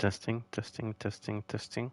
Testing, testing, testing, testing.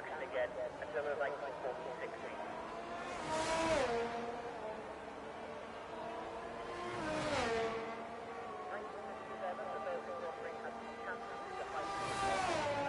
action again until the 1946 season. The Belgian Grand Prix had been cancelled due to high speed project.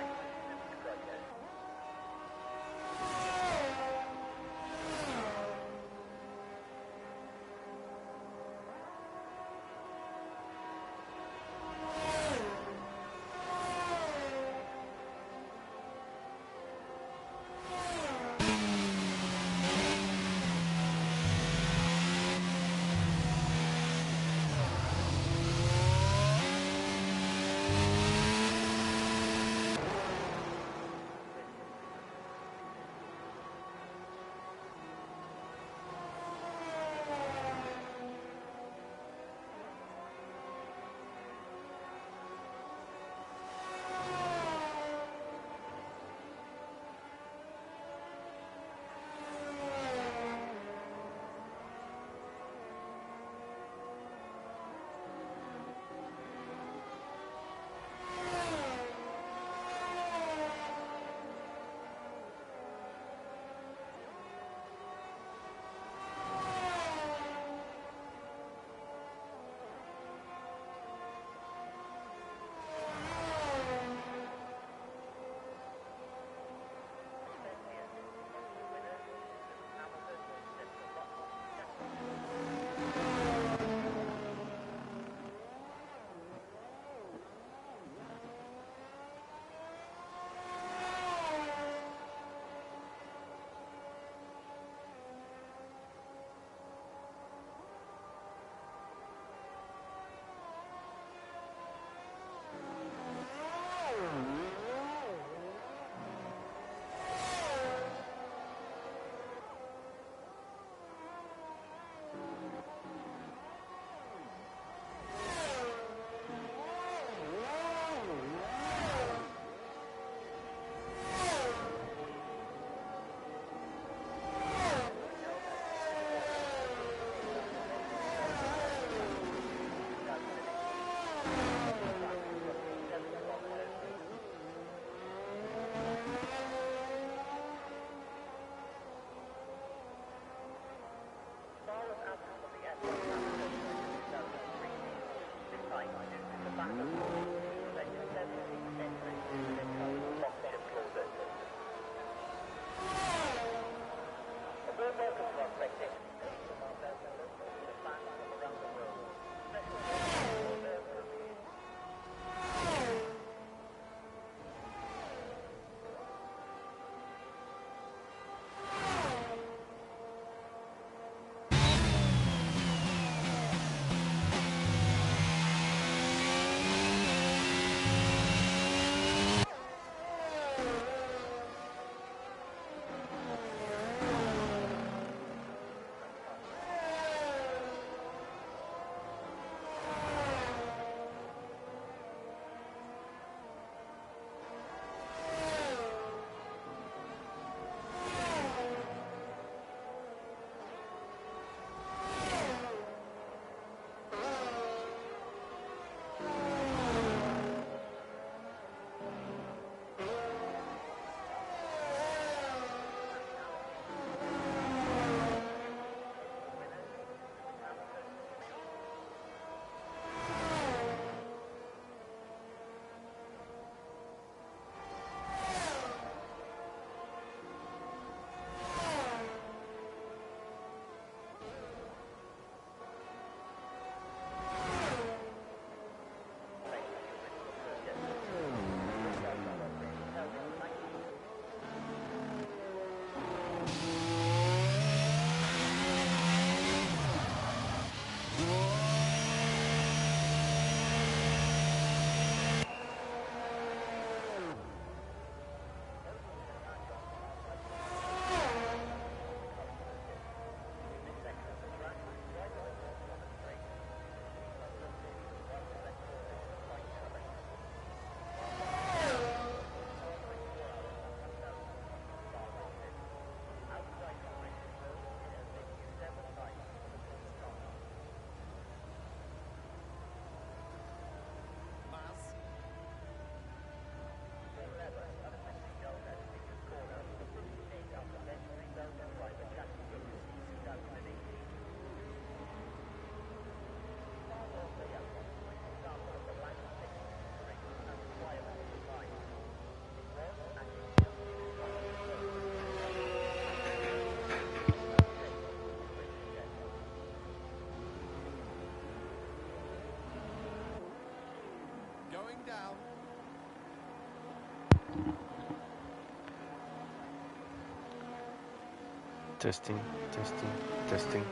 Testing, testing, testing.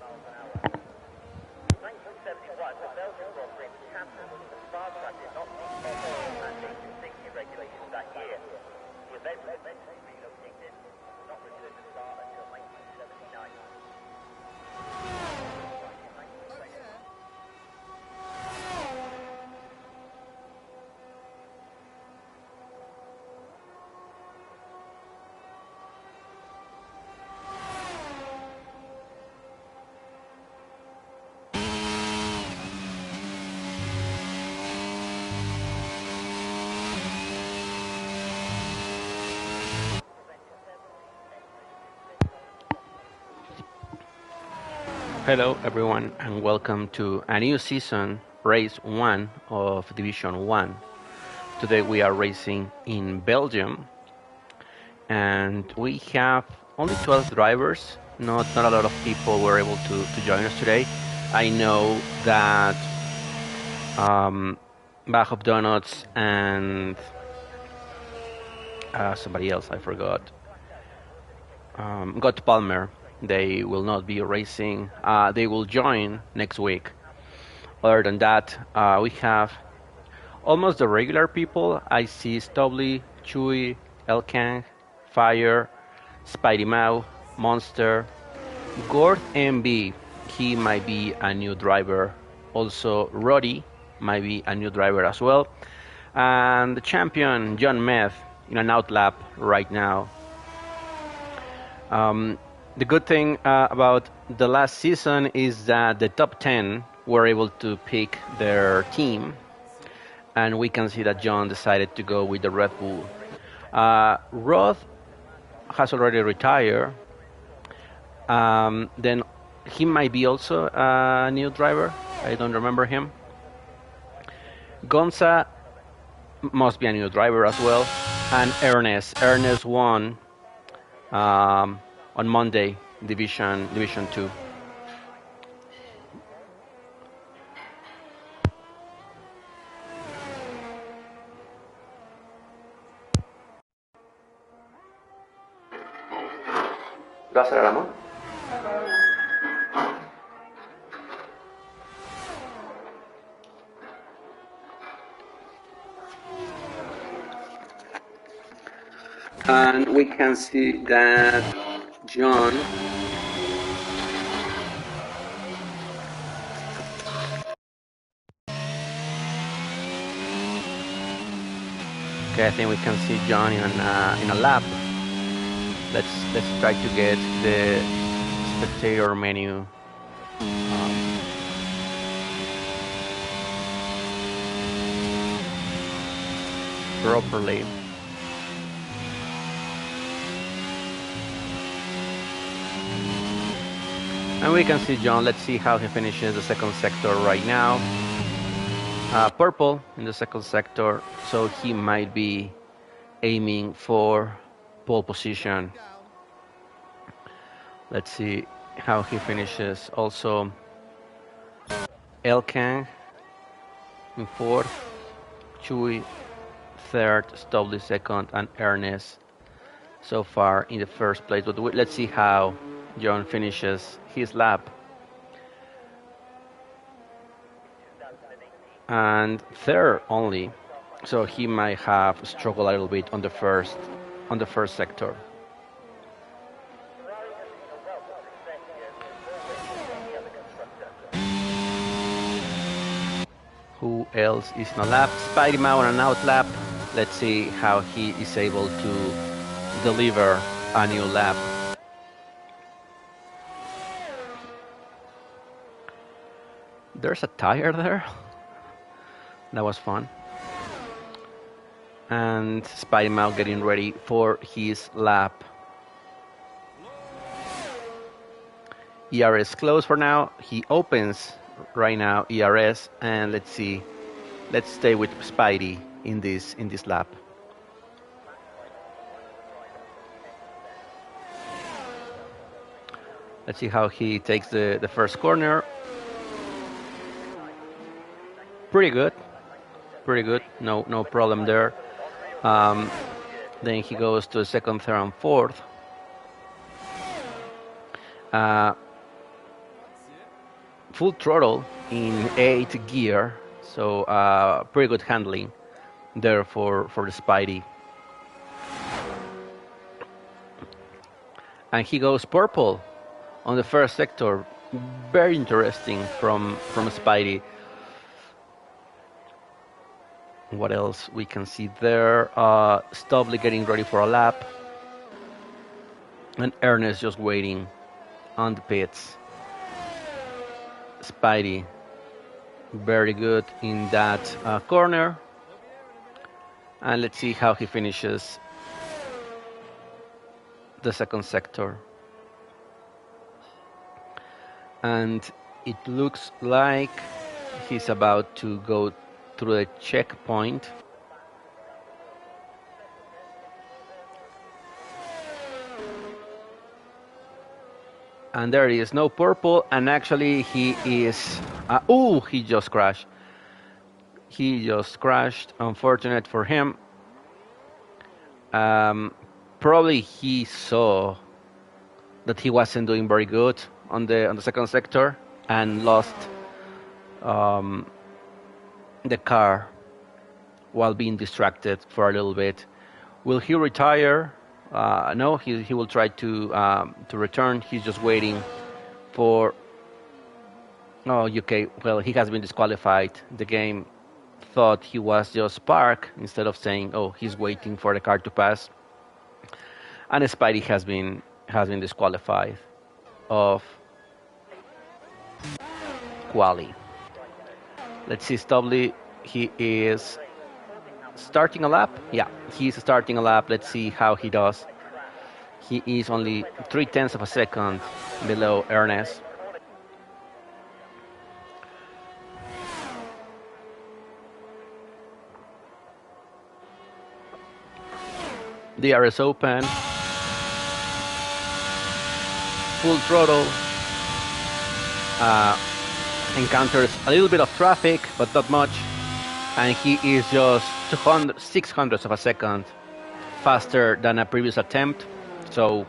miles an hour. 1971, the Belgian Grand Prix was cancelled as the Spa track did not meet and safety regulations that year. The event was eventually relocated, but not returned to Spa until 1979. Hello, everyone, and welcome to a new season, race 1 of Division 1. Today we are racing in Belgium, and we have only 12 drivers. Not a lot of people were able to join us today. I know that Bag of Donuts and somebody else, I forgot, got Palmer. They will not be racing. They will join next week. Other than that, we have almost the regular people. I see Stobly, Chewy, Elkang, Fire, Spidey Mau, Monster, Gord MB. He might be a new driver. Also, Roddy might be a new driver as well. And the champion, John Meth, in an outlap right now. The good thing about the last season is that the top 10 were able to pick their team, and we can see that John decided to go with the Red Bull. Roth has already retired. Then he might be also a new driver. I don't remember him. Gonza must be a new driver as well. And Ernest. Ernest won on Monday, Division 2. ¿Lo aceleramos? And we can see that John Okay, I think we can see John in a lab. Let's try to get the spectator menu. Properly. And we can see John. Let's see how he finishes the second sector right now. Purple in the second sector, so he might be aiming for pole position. Let's see how he finishes. Also, Elkang in fourth, Chewy third, Stobly second, and Ernest so far in the first place. But let's see how John finishes his lap. And third only, so he might have struggled a little bit on the first sector. Who else is in a lap? Spidey Mau on an out lap. Let's see how he is able to deliver a new lap. There's a tire there. That was fun. And Spidey Mau getting ready for his lap. ERS closed for now. He opens right now ERS, and let's see. Let's stay with Spidey in this lap. Let's see how he takes the first corner. Pretty good. pretty good. No problem there. Um, then he goes to the second, third, and fourth. Uh, Full throttle in eighth gear, so pretty good handling there for the Spidey. And he goes purple on the first sector. Very interesting from Spidey. What else we can see there? Stubbly getting ready for a lap, and Ernest just waiting on the pits. Spidey very good in that corner, and let's see how he finishes the second sector. And it looks like he's about to go through the checkpoint. And there he is, no purple, and actually he is... he just crashed. He just crashed, unfortunate for him. Probably he saw that he wasn't doing very good on the second sector and lost the car while being distracted for a little bit. Will he retire? No, he will try to return. He's just waiting for... Oh, okay. Well, he has been disqualified. The game thought he was just parked instead of saying, "Oh, he's waiting for the car to pass." And Spidey has been disqualified of quali. Let's see, Stubbly. He is starting a lap. Yeah, he's starting a lap. Let's see how he does. He is only 0.3 of a second below Ernest. DRS open. Full throttle. Encounters a little bit of traffic, but not much. And he is just 600 of a second faster than a previous attempt. So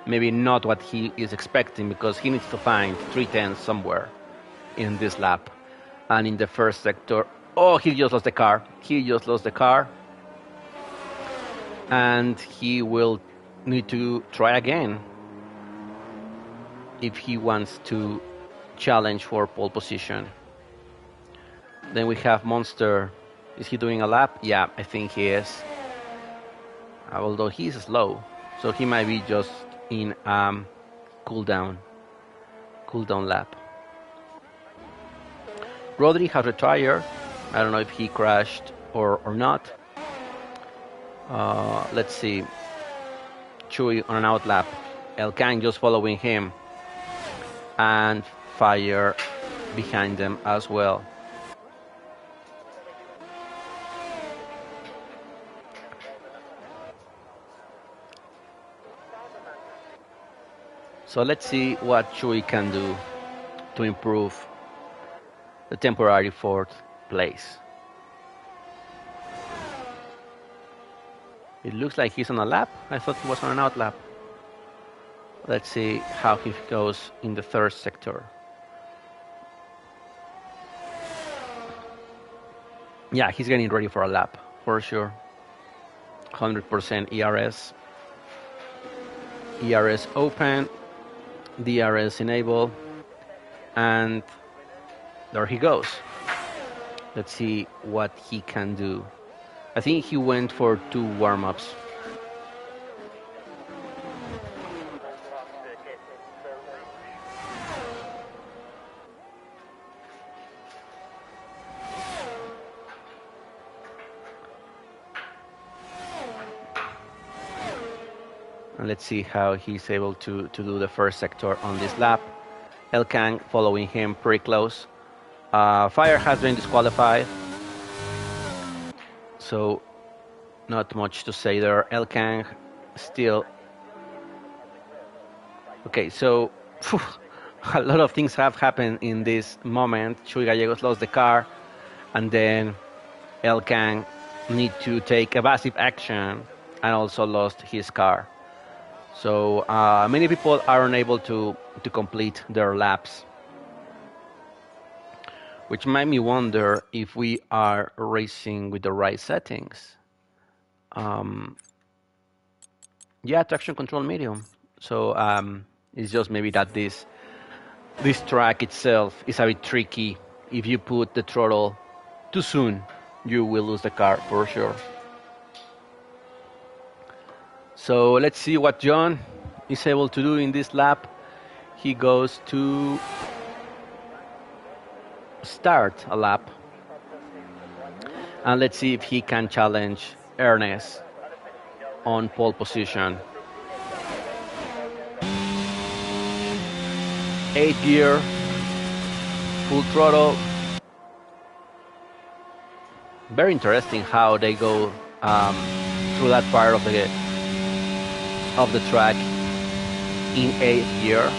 maybe not what he is expecting, because he needs to find 310 somewhere in this lap. And in the first sector, he just lost the car. He just lost the car. And he will need to try again if he wants to challenge for pole position. Then we have Monster. Is he doing a lap? Yeah, I think he is. Although he's slow, so he might be just in cooldown lap. Rodri has retired. I don't know if he crashed or not. Let's see. Chewy on an out lap. El Kang just following him. And Fire behind them as well. So let's see what Chewy can do to improve the temporary fourth place. It looks like he's on a lap. I thought he was on an out lap. Let's see how he goes in the third sector. Yeah, he's getting ready for a lap, for sure. 100% ERS. ERS open. DRS enable. And there he goes. Let's see what he can do. I think he went for 2 warm-ups. And let's see how he's able to do the first sector on this lap. El Kang following him pretty close. Fire has been disqualified, so not much to say there. El Kang still... Okay, so a lot of things have happened in this moment. Chuy Gallegos lost the car, and then Elkan need to take evasive action and also lost his car. So many people are unable to complete their laps, which made me wonder if we are racing with the right settings. Um, yeah, traction control medium. So it's just maybe that this track itself is a bit tricky. If you put the throttle too soon, you will lose the car for sure. So let's see what John is able to do in this lap. He goes to start a lap, and let's see if he can challenge Ernest on pole position. 8th gear, full throttle. Very interesting how they go um, through that part of the track in 8th gear.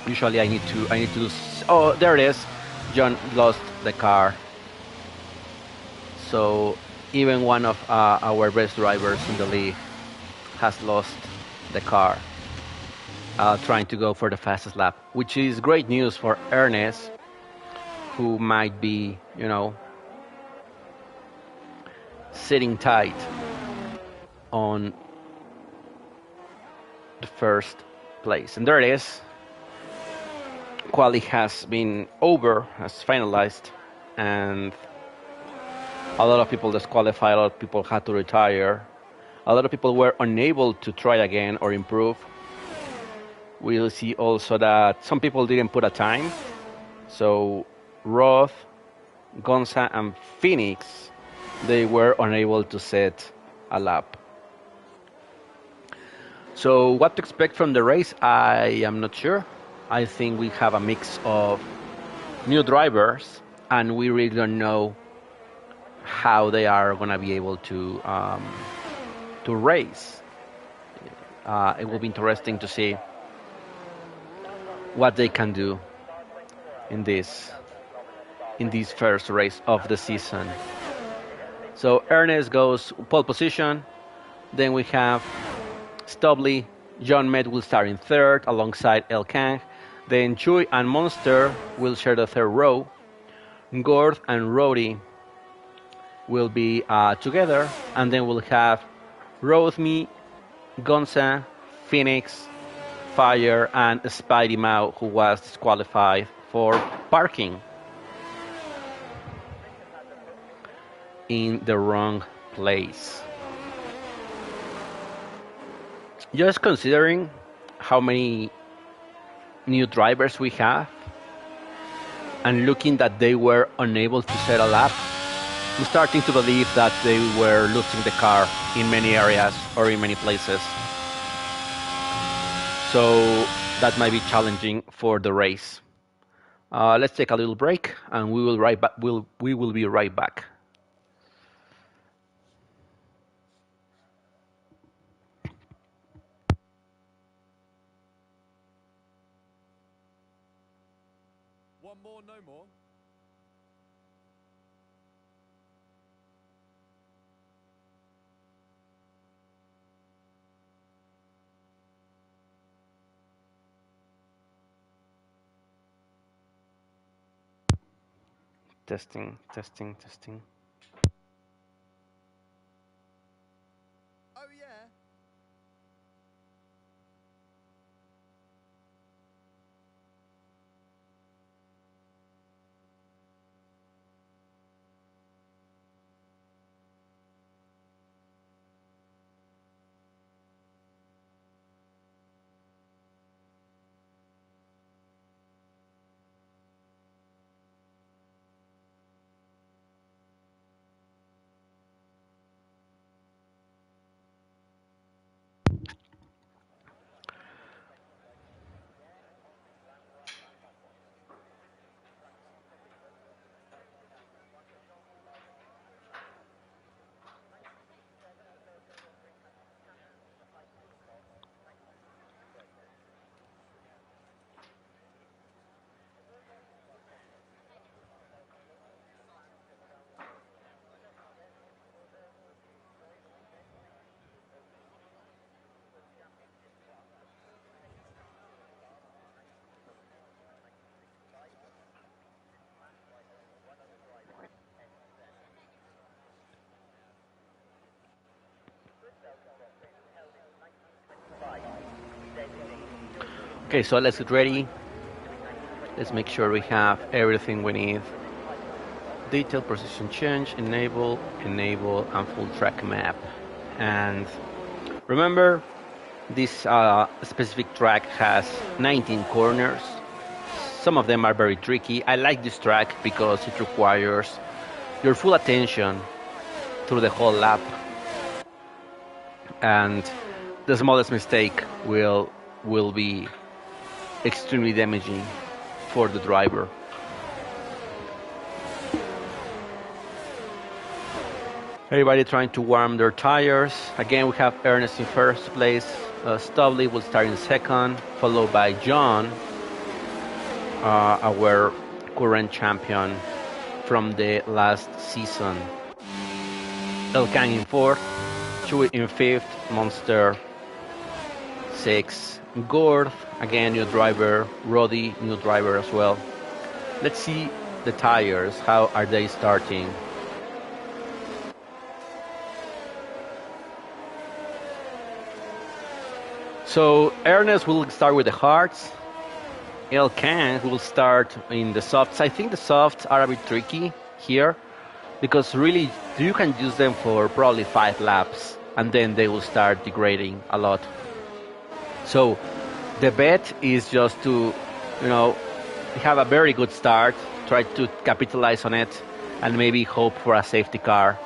Usually I need to do. Oh, there it is. John lost the car. So even one of our best drivers in the league has lost the car, trying to go for the fastest lap, which is great news for Ernest, who might be, sitting tight on the first place. And there it is. Quali has been over, has finalized, and a lot of people disqualified, a lot of people had to retire, a lot of people were unable to try again or improve. We'll see also that some people didn't put a time. So Roth, Gonza, and Phoenix, they were unable to set a lap. So what to expect from the race, I am not sure. I think we have a mix of new drivers, and we really don't know how they are going to be able to race. It will be interesting to see what they can do in this first race of the season. So Ernest goes pole position. Then we have Stubley. John Med will start in third alongside El Kang. Then Chui and Monster will share the third row. Gord and Rody will be together. And then we'll have Rothme, Gonza, Phoenix, Fire, and Spidey Mao, who was disqualified for parking in the wrong place. Just considering how many new drivers we have and looking that they were unable to set a lap, I'm starting to believe that they were losing the car in many areas or in many places. So that might be challenging for the race. Let's take a little break and we will be right back. One more, no more. Testing, testing, testing. Oh yeah. Okay, so let's get ready. Let's make sure we have everything we need. Detail position change, enable, and full track map. And remember, this specific track has 19 corners. Some of them are very tricky. I like this track because it requires your full attention through the whole lap, and the smallest mistake will be extremely damaging for the driver. Everybody trying to warm their tires. Again, we have Ernest in first place. Stubley will start in second, followed by John, our current champion from the last season. Elkan in fourth, Chewy in fifth, Monster sixth, Gord, again new driver, Roddy, new driver as well. Let's see the tires, how are they starting? So Ernest will start with the hards. Elkan will start in the softs. I think the softs are a bit tricky here because really you can use them for probably 5 laps and then they will start degrading a lot. So the bet is just to, have a very good start, try to capitalize on it, and maybe hope for a safety car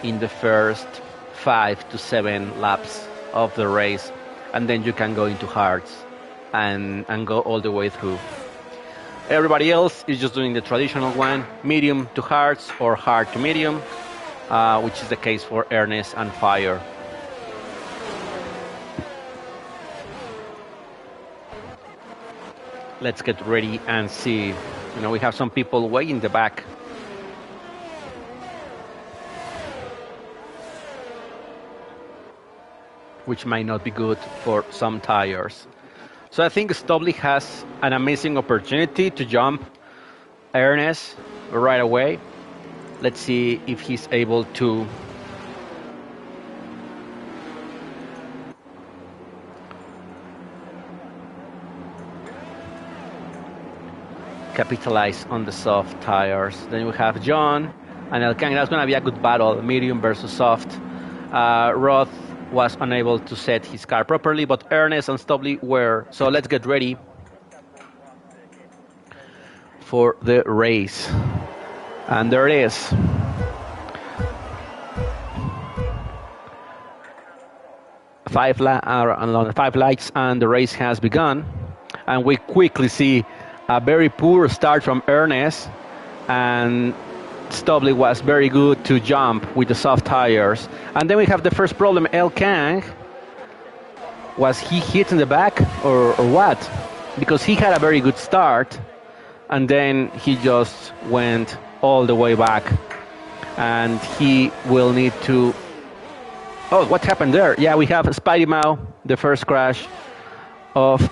in the first 5 to 7 laps of the race, and then you can go into hards and go all the way through. Everybody else is just doing the traditional one, medium to hards or hard to medium, which is the case for Ernest and Fire. Let's get ready and see. We have some people way in the back. Which might not be good for some tires. So I think Stubley has an amazing opportunity to jump Ernest right away. Let's see if he's able to capitalize on the soft tires. Then we have John and Elkan. That's going to be a good battle, medium versus soft. Roth was unable to set his car properly, but Ernest and Stubley were. So let's get ready for the race. And there it is. Five lights and the race has begun. And we quickly see a very poor start from Ernest, and Stubley was very good to jump with the soft tires. And then we have the first problem. Elkan, was he hit in the back or what? Because he had a very good start and then he just went all the way back, and he will need to. Oh, what happened there? Yeah, we have Spidey Mao, the first crash of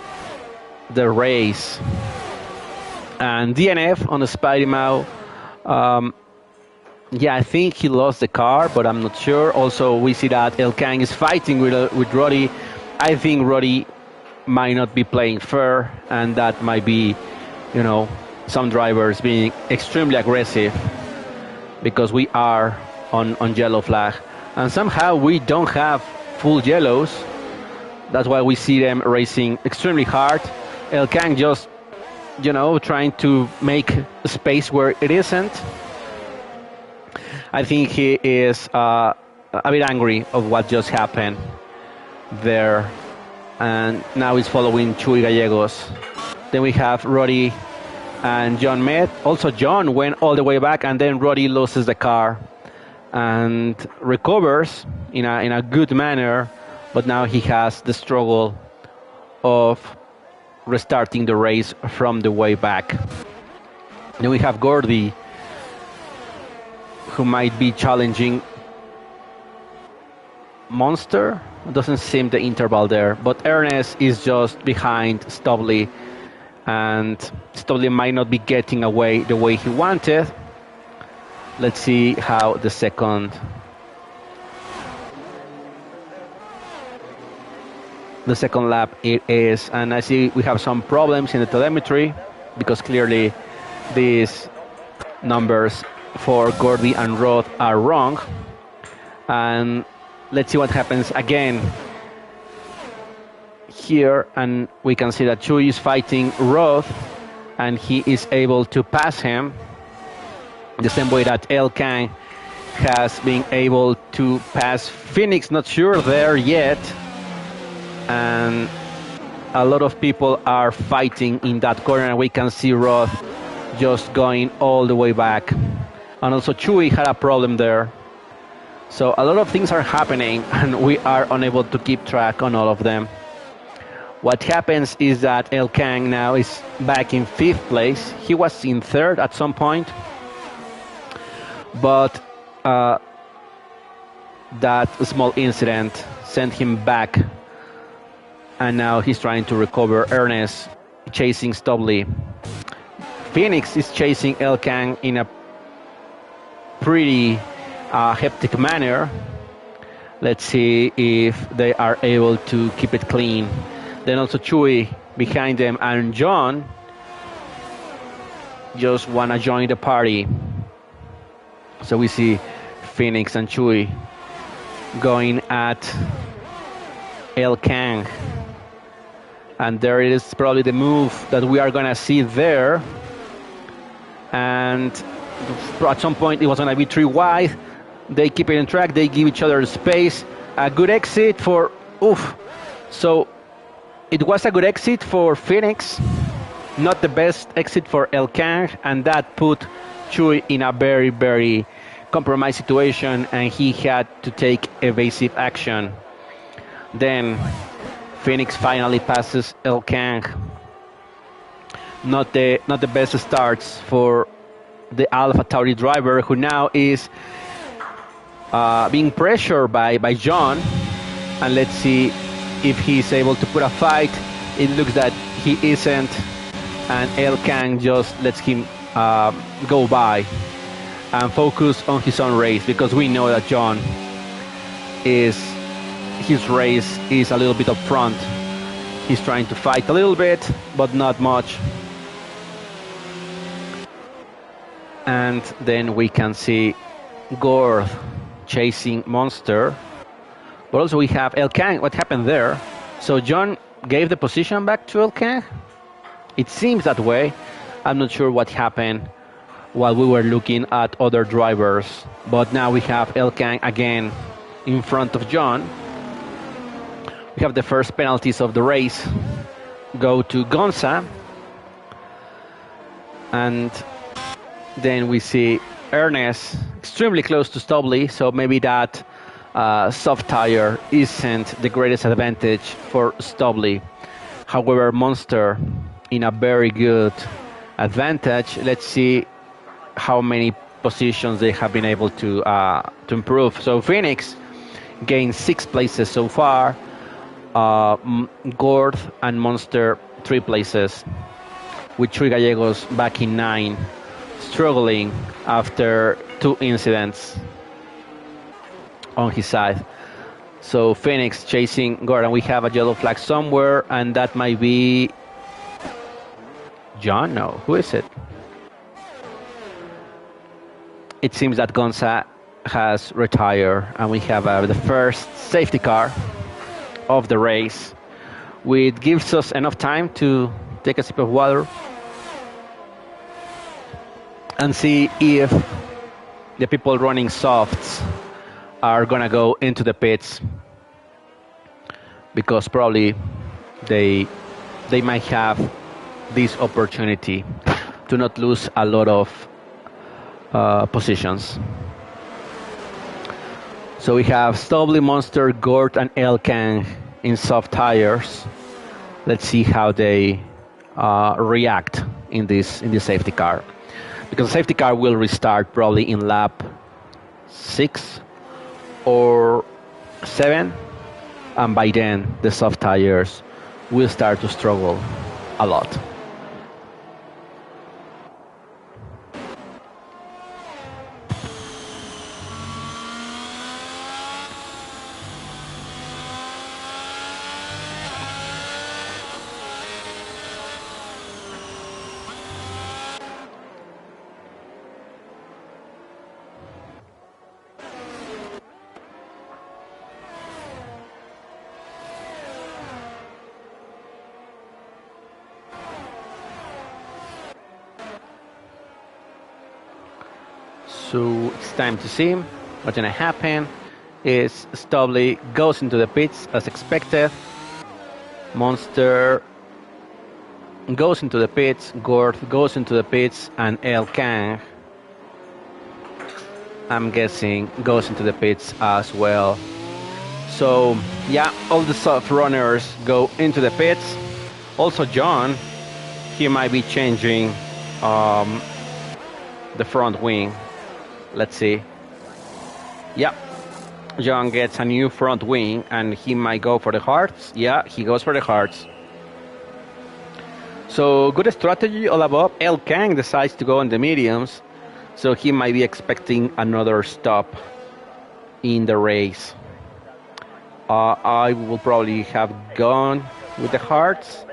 the race, and DNF on the Spidey Mao. Yeah, I think he lost the car, but I'm not sure. Also, we see that Elkan is fighting with Roddy. I think Roddy might not be playing fair, and that might be, some drivers being extremely aggressive because we are on yellow flag. And somehow we don't have full yellows. That's why we see them racing extremely hard. Elkan just, trying to make space where it isn't. I think he is a bit angry of what just happened there. And now he's following Chuy Gallegos. Then we have Roddy and John met. Also, John went all the way back, and then Roddy loses the car and recovers in a good manner, but now he has the struggle of restarting the race from the way back. Then we have Gordy, who might be challenging Monster. Doesn't seem the interval there, but Ernest is just behind Stubley, and Stubley might not be getting away the way he wanted. Let's see how the second the second lap it is. And I see we have some problems in the telemetry because clearly these numbers for Gordy and Roth are wrong. And let's see what happens again here. And we can see that Chui is fighting Roth and he is able to pass him the same way that El Kang has been able to pass Phoenix. Not sure there yet. And a lot of people are fighting in that corner, and we can see Roth just going all the way back. And also Chui had a problem there. So a lot of things are happening, and we are unable to keep track on all of them. What happens is that El Kang now is back in 5th place. He was in 3rd at some point, but that small incident sent him back, and now he's trying to recover. Ernest chasing Stobley. Phoenix is chasing El Kang in a pretty hectic manner. Let's see if they are able to keep it clean. Then also Chui behind them, and John just wanna join the party. So we see Phoenix and Chui going at El Kang. And there it is, probably the move that we are gonna see there. And at some point it was gonna be 3 wide. They keep it in track, they give each other space. A good exit for, So it was a good exit for Phoenix, not the best exit for El Kang, and that put Chui in a very, very compromised situation, and he had to take evasive action. Then Phoenix finally passes El Kang. Not the best starts for the Alpha Tauri driver, who now is being pressured by John. And let's see if he's able to put a fight. It looks that he isn't, and El Kang just lets him go by and focus on his own race, because we know that John his race is a little bit up front. He's trying to fight a little bit, but not much. And then we can see Gord chasing Monster. But also we have El Kang. What happened there? So John gave the position back to El Kang? It seems that way. I'm not sure what happened while we were looking at other drivers. But now we have El Kang again in front of John. We have the first penalties of the race go to Gonza. And then we see Ernest extremely close to Stobley, so maybe that soft tire isn't the greatest advantage for Stobley. However, Monster in a very good advantage. Let's see how many positions they have been able to improve. So Phoenix gained 6 places so far. Gord and Monster 3 places, with Three Gallegos back in 9, struggling after 2 incidents on his side. So Phoenix chasing Gord, and we have a yellow flag somewhere, and that might be John? No, who is it? It seems that Gonza has retired, and we have the first safety car of the race, which gives us enough time to take a sip of water and see if the people running softs are gonna go into the pits, because probably they might have this opportunity to not lose a lot of positions. So we have Stobley, Monster, Gord, and El Kang in soft tires. Let's see how they react in this safety car, because the safety car will restart probably in lap 6 or 7, and by then the soft tires will start to struggle a lot. So it's time to see what's gonna happen. Is Stubbly goes into the pits as expected. Monster goes into the pits. Gorth goes into the pits, and El Kang, I'm guessing, goes into the pits as well. So yeah, all the soft runners go into the pits. Also, John, he might be changing um, the front wing. Let's see. Yeah, John gets a new front wing, and he might go for the hearts. Yeah, he goes for the hearts. So good strategy all above. El Kang decides to go on the mediums, so he might be expecting another stop in the race. I will probably have gone with the hearts,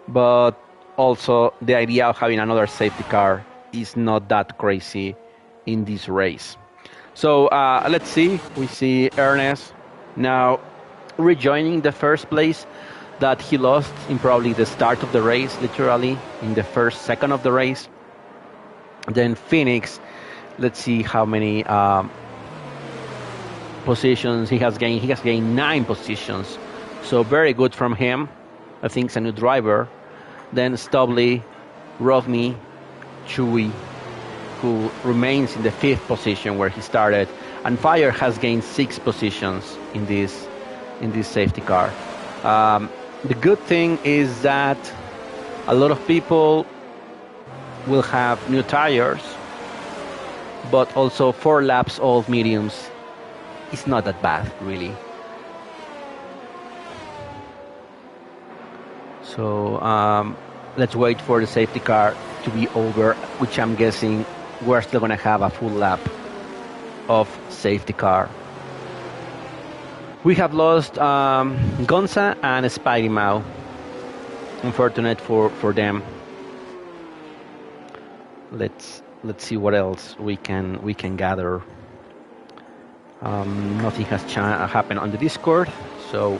but also the idea of having another safety car is not that crazy in this race. So let's see. We see Ernest now rejoining the first place that he lost in probably the start of the race, literally in the first second of the race. Then Phoenix, let's see how many positions he has gained. He has gained 9 positions, so very good from him. I think it's a new driver. Then Stubbly, Rodney, Chewy, who remains in the 5th position where he started, and Fire has gained 6 positions in this safety car. The good thing is that a lot of people will have new tires, but also 4 laps old mediums is not that bad, really. So let's wait for the safety car to be over, which I'm guessing we're still going to have a full lap of safety car. We have lost Gonza and Spidey Mao. Unfortunate for them. Let's see what else we can gather. Nothing has happened on the Discord, so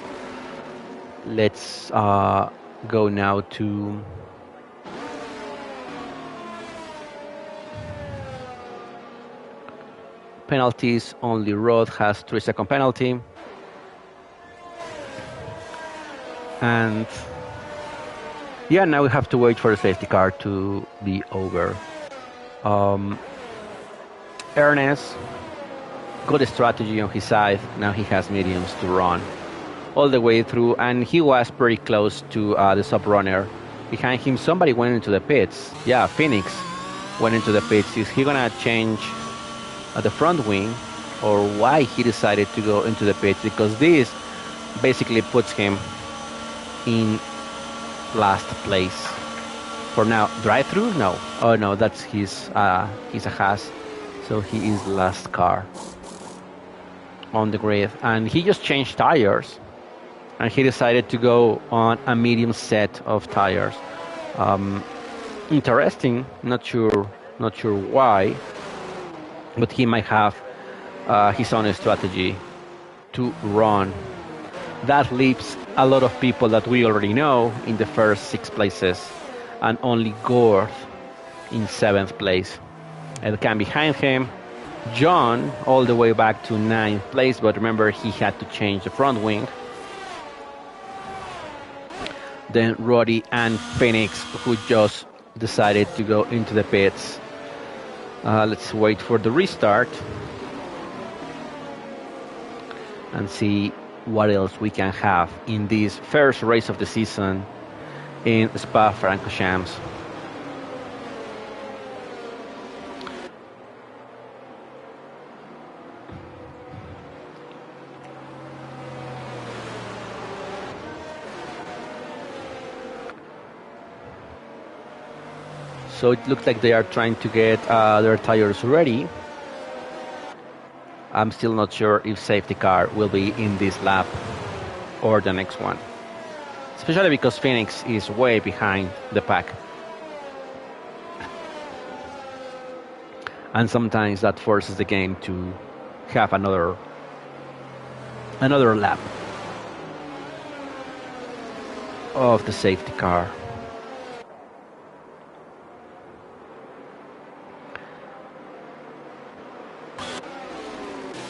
let's go now to penalties. Only Rod has 3-second penalty. And yeah, now we have to wait for the safety car to be over. Ernest, good strategy on his side. Now he has mediums to run all the way through, and he was pretty close to the sub runner. Behind him, somebody went into the pits. Yeah, Phoenix went into the pits. Is he gonna change the front wing, or why he decided to go into the pits? Because this basically puts him in last place for now. Drive through? No. Oh no, that's he's a Haas, so he is last car on the grid, and he just changed tires, and he decided to go on a medium set of tires. Interesting. Not sure why, but he might have his own strategy to run. That leaves a lot of people that we already know in the first 6 places, and only Gorth in 7th place. El Khan behind him, John all the way back to 9th place, but remember he had to change the front wing. Then Roddy and Phoenix, who just decided to go into the pits. Let's wait for the restart and see what else we can have in this first race of the season in Spa-Francorchamps. So it looks like they are trying to get their tires ready. I'm still not sure if safety car will be in this lap or the next one, especially because Phoenix is way behind the pack, and sometimes that forces the game to have another lap of the safety car.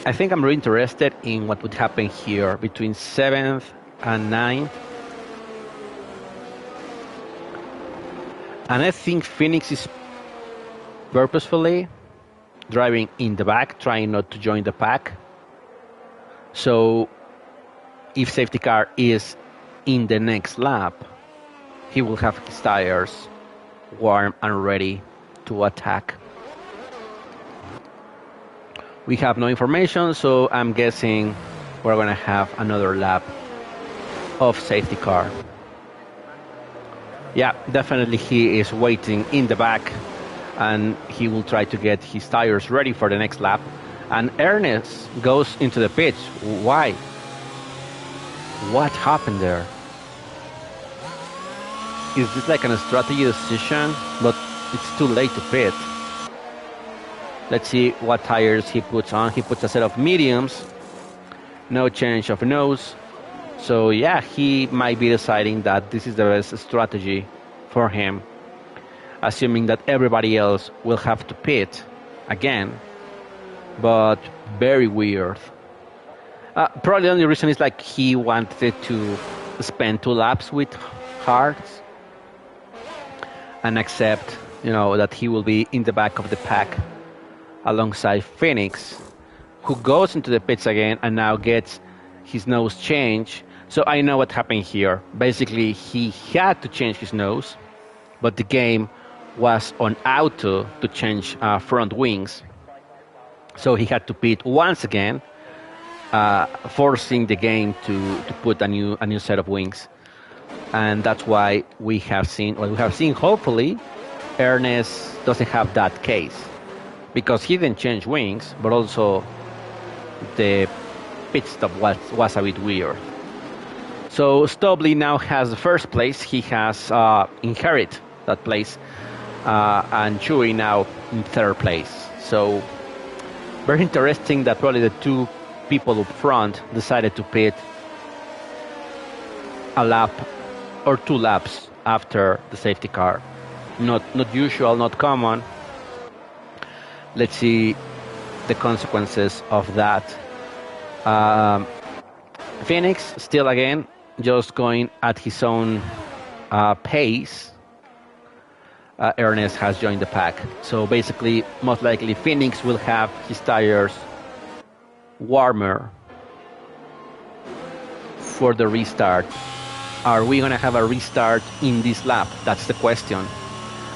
I think I'm really interested in what would happen here between 7th and 9th. And I think Phoenix is purposefully driving in the back, trying not to join the pack. So if safety car is in the next lap, he will have his tires warm and ready to attack. We have no information, so I'm guessing we're going to have another lap of safety car. Yeah, definitely he is waiting in the back, and he will try to get his tires ready for the next lap. And Ernest goes into the pits. Why? What happened there? Is this like a strategy decision? But it's too late to pit. Let's see what tires he puts on. He puts a set of mediums. No change of nose. So yeah, he might be deciding that this is the best strategy for him, assuming that everybody else will have to pit again. But very weird. Probably the only reason is like he wanted to spend 2 laps with Hearts and accept, that he will be in the back of the pack alongside Phoenix, who goes into the pits again and now gets his nose changed. So I know what happened here. Basically, he had to change his nose, but the game was on auto to change front wings. So he had to pit once again, forcing the game to put a new set of wings. And that's why we have seen what we have seen. Hopefully, Ernest doesn't have that case, because he didn't change wings, but also the pit stop was a bit weird. So Stobley now has the first place. He has inherited that place, and Chewy now in third place. So very interesting that probably the 2 people up front decided to pit a lap or 2 laps after the safety car. Not usual, not common. Let's see the consequences of that. Phoenix still again just going at his own pace. Ernest has joined the pack. So basically, most likely Phoenix will have his tires warmer for the restart. Are we going to have a restart in this lap? That's the question.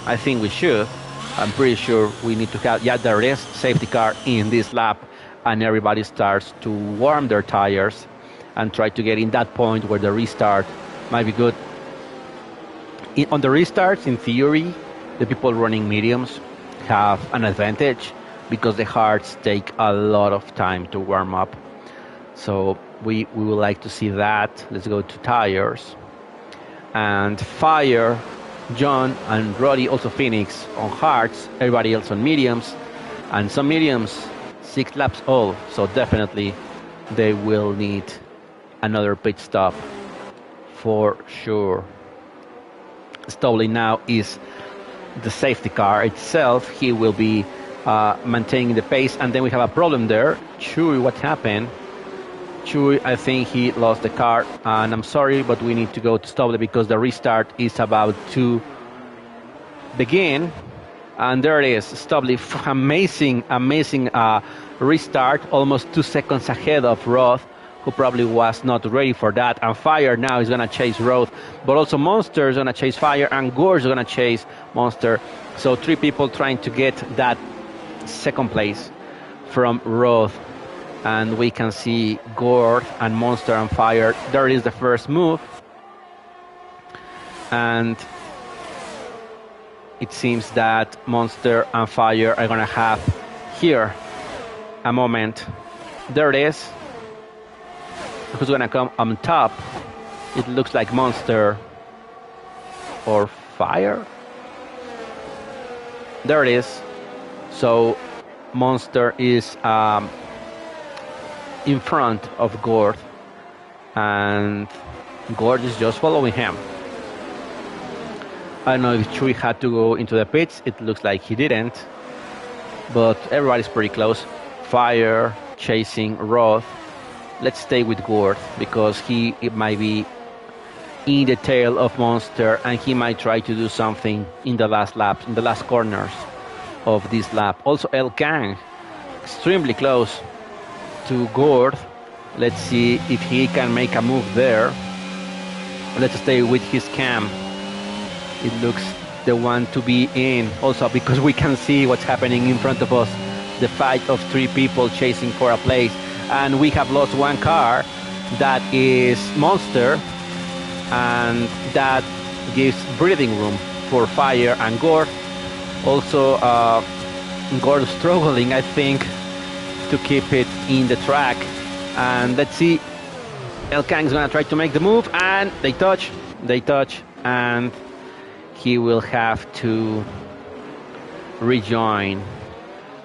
I think we should. I'm pretty sure we need to have, there is safety car in this lap, and everybody starts to warm their tires and try to get in that point where the restart might be good. On the restarts, in theory, the people running mediums have an advantage because the hards take a lot of time to warm up. So we would like to see that. Let's go to tires. And Fire, John, and Roddy, also Phoenix on hards, everybody else on mediums. And some mediums, 6 laps all. So definitely they will need another pit stop for sure. Stobley now is the safety car itself. He will be maintaining the pace, and then we have a problem there. Chewy, what happened? Chewy, I think he lost the car, and I'm sorry, but we need to go to Stobley because the restart is about to begin. And there it is, Stobley, amazing restart, almost 2 seconds ahead of Roth, who probably was not ready for that. And Fire now is going to chase Roth, but also Monster is going to chase Fire, and Gore is going to chase Monster. So 3 people trying to get that second place from Roth. And we can see Gore and Monster and Fire. There is the first move. And it seems that Monster and Fire are going to have here a moment. There it is. Who's going to come on top? It looks like Monster or Fire. There it is. So Monster is in front of Gord, and Gord is just following him. I don't know if Chewy had to go into the pits. It looks like he didn't, but everybody's pretty close. Fire chasing Roth. Let's stay with Gord because it might be in the tail of Monster, and he might try to do something in the last lap, in the last corners of this lap. Also, El Kang, extremely close to Gord. Let's see if he can make a move there. Let's stay with his cam. It looks the one to be in. Also, because we can see what's happening in front of us, the fight of three people chasing for a place, and we have lost one car. That is Monster, and that gives breathing room for Fire and Gord. Also, Gord struggling, I think, to keep it in the track. And let's see, El Kang's gonna try to make the move, and they touch, and he will have to rejoin.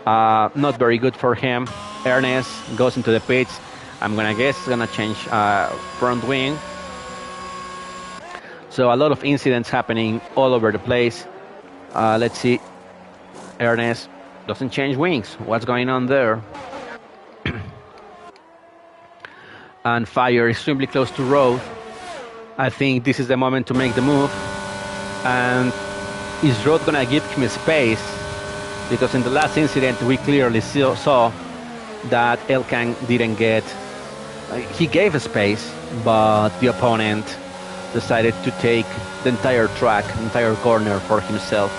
Not very good for him. Ernest goes into the pits. I'm gonna guess he's gonna change front wing. So a lot of incidents happening all over the place. Let's see. Ernest doesn't change wings. What's going on there? And Fire extremely close to Road. I think this is the moment to make the move. And is Road gonna give him space? Because in the last incident we clearly saw that El Kang didn't get. He gave a space, but the opponent decided to take the entire track, entire corner for himself.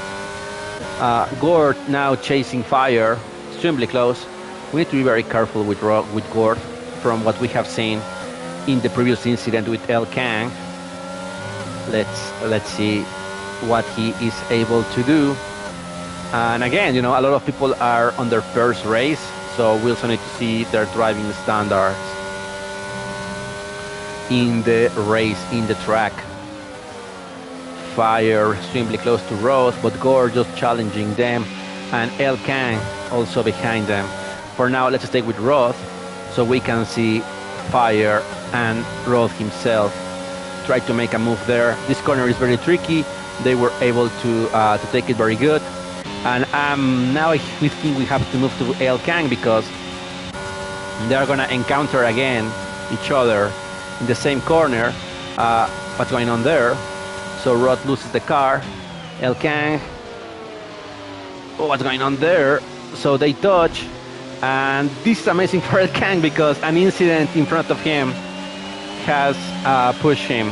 Gord now chasing Fire, extremely close. We need to be very careful with Gord from what we have seen in the previous incident with El Kang. Let's see what he is able to do. And again, a lot of people are on their first race, so we also need to see their driving standards in the race, in the track. Fire extremely close to Roth, but Gord just challenging them, and El Kang also behind them. For now, let's stay with Roth so we can see Fire and Roth himself try to make a move there. This corner is very tricky. They were able to take it very good. And now we think we have to move to El Kang because they're going to encounter again each other in the same corner. What's going on there? So Roth loses the car. El Kang. Oh, what's going on there? So they touch. And this is amazing for El Kang because an incident in front of him has pushed him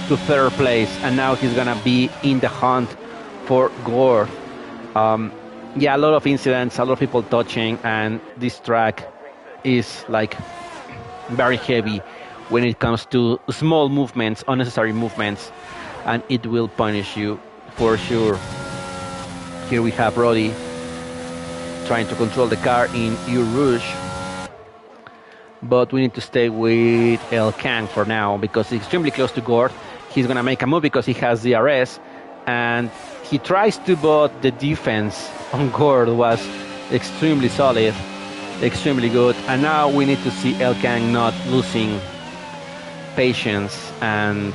to third place. And now he's going to be in the hunt for Gord. Yeah, a lot of incidents, a lot of people touching. And this track is like very heavy when it comes to small movements, unnecessary movements, and it will punish you for sure. Here we have Roddy trying to control the car in Eau Rouge, but we need to stay with El Kang for now because he's extremely close to Gord. He's gonna make a move because he has DRS, and he tries to, but the defense on Gord was extremely solid, extremely good. And now we need to see El Kang not losing patience and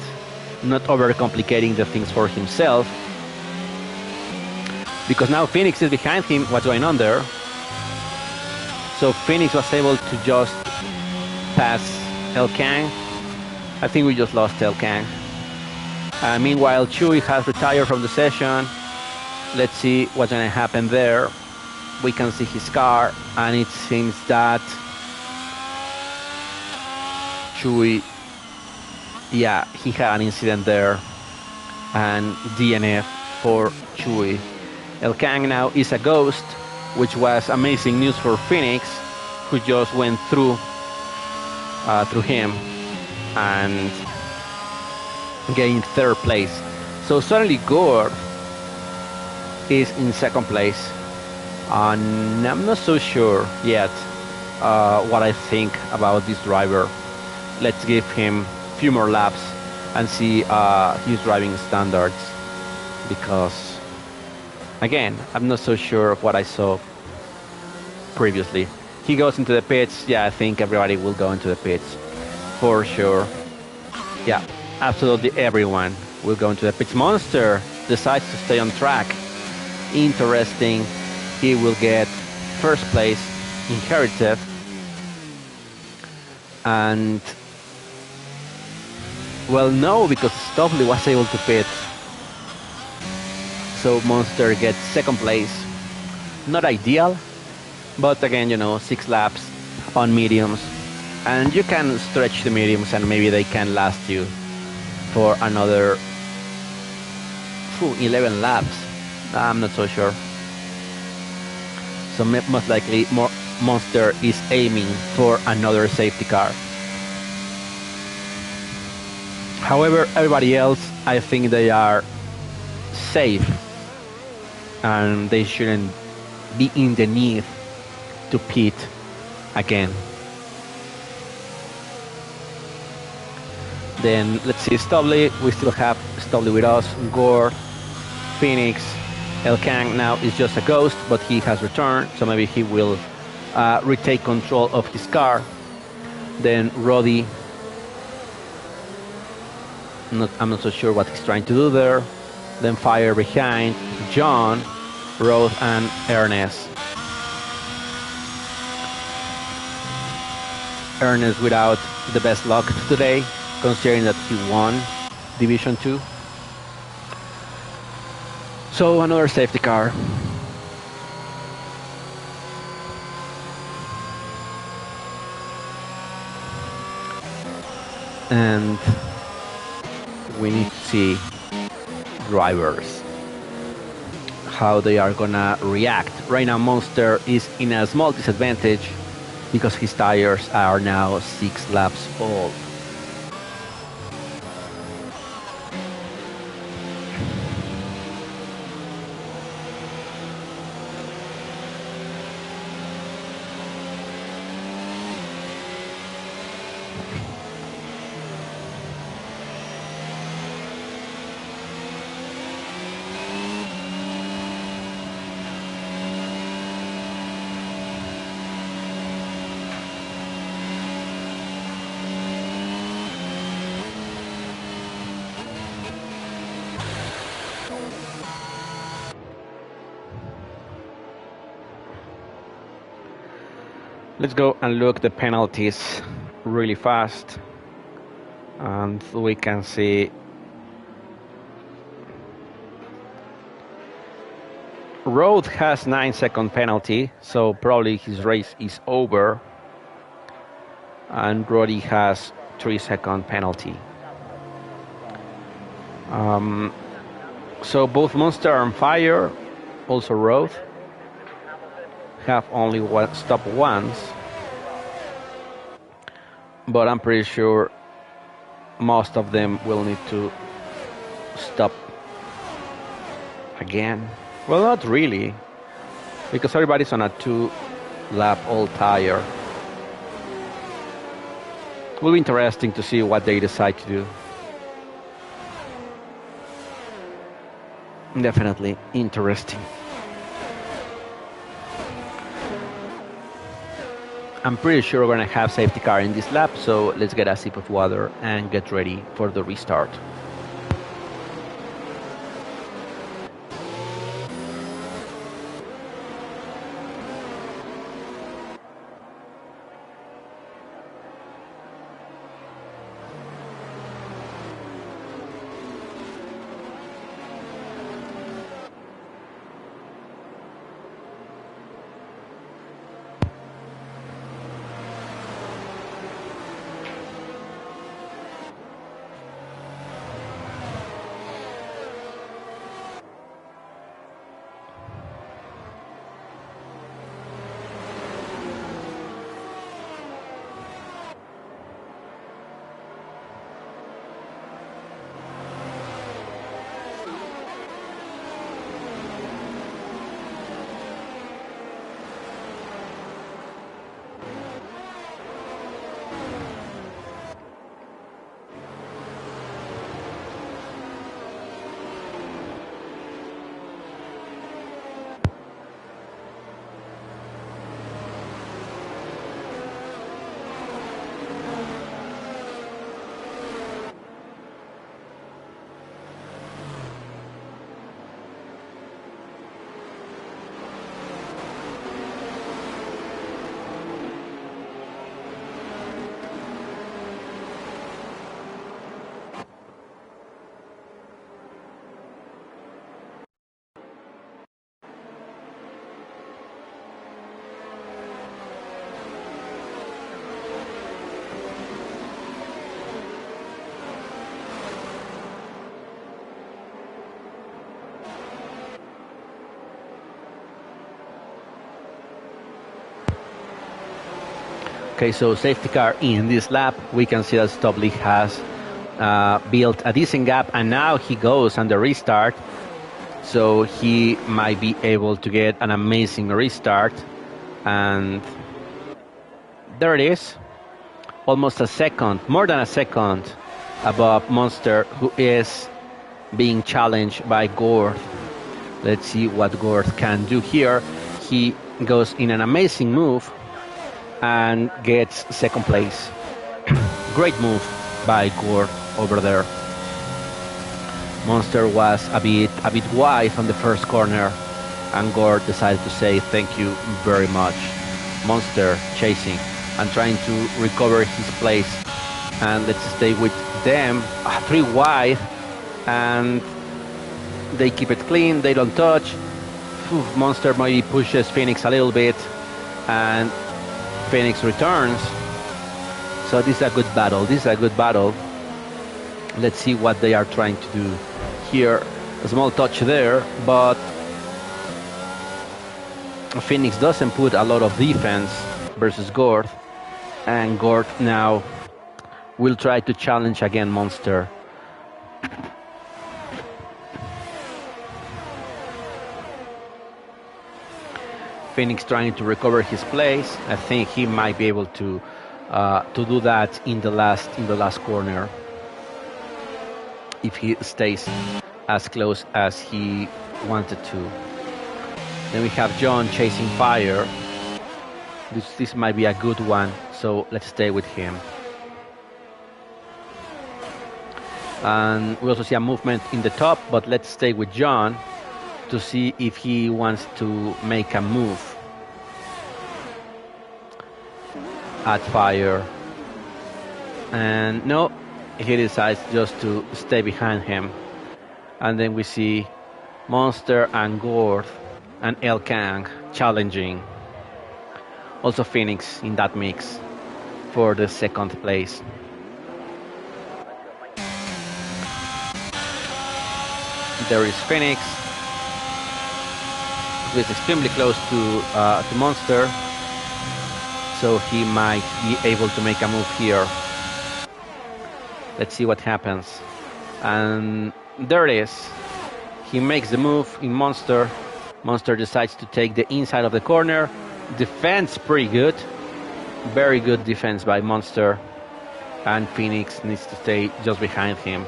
not overcomplicating the things for himself, because now Phoenix is behind him. What's going on there? So Phoenix was able to just pass El Kang. I think we just lost El Kang. Meanwhile, Chewy has retired from the session. Let's see what's going to happen there. We can see his car, and it seems that Chewy, yeah, he had an incident there, and DNF for Chewy. El Kang now is a ghost, which was amazing news for Phoenix, who just went through him and gained third place. So suddenly Gord is in second place, and I'm not so sure yet what I think about this driver. Let's give him a few more laps and see his driving standards, because again, I'm not so sure of what I saw previously. He goes into the pits. Yeah, I think everybody will go into the pits for sure. Yeah, absolutely everyone will go into the pits. Monster decides to stay on track. Interesting. He will get first place inherited And well, no, because Stoffley was able to pit, so Monster gets second place. Not ideal, but again, 6 laps on mediums, and you can stretch the mediums, and maybe they can last you for another 11 laps. I'm not so sure. So most likely, Monster is aiming for another safety car. However, everybody else, I think they are safe, and they shouldn't be in the need to pit again. Then let's see Stobley. We still have Stobley with us. Gore, Phoenix, El Kang now is just a ghost, but he has returned, so maybe he will retake control of his car. Then Roddy, I'm not so sure what he's trying to do there. Then Fire behind, John, Rose, and Ernest. Ernest without the best luck today, considering that he won Division 2. So another safety car. And we need to see drivers, how they are gonna react. Right now Monster is in a small disadvantage because his tires are now 6 laps old. Let's go and look the penalties really fast, and we can see Road has 9-second penalty, so probably his race is over, and Roddy has 3-second penalty. So both Monster and Fire, also Road, have only stopped once, but I'm pretty sure most of them will need to stop again. Well, not really, because everybody's on a 2-lap old tire. It will be interesting to see what they decide to do. Definitely interesting. I'm pretty sure we're going to have safety car in this lap, so let's get a sip of water and get ready for the restart. Okay, so safety car in this lap, we can see that Stobli has built a decent gap, and now he goes on the restart, so he might be able to get an amazing restart. And there it is, almost a second, more than a second above Monster, who is being challenged by Gord. Let's see what Gord can do here. He goes in an amazing move and gets second place. Great move by Gord over there. Monster was a bit wide on the first corner, and Gord decided to say thank you very much. Monster chasing and trying to recover his place. And let's stay with them. 3 wide, and they keep it clean, they don't touch. Monster maybe pushes Phoenix a little bit, and Phoenix returns. So this is a good battle. This is a good battle. Let's see what they are trying to do here. A small touch there, but Phoenix doesn't put a lot of defense versus Gord, and Gord now will try to challenge again Monster. Phoenix trying to recover his place. I think he might be able to do that in the last corner if he stays as close as he wanted to. Then we have John chasing Fire. This might be a good one, so let's stay with him. And we also see a movement in the top, but let's stay with John to see if he wants to make a move at Fire. And no, he decides just to stay behind him. And then we see Monster and Gord and El Kang challenging. Also Phoenix in that mix for the second place. There is Phoenix, who is extremely close to Monster, so he might be able to make a move here. Let's see what happens. And there it is. He makes the move in Monster. Monster decides to take the inside of the corner. Defense pretty good. Very good defense by Monster. And Phoenix needs to stay just behind him.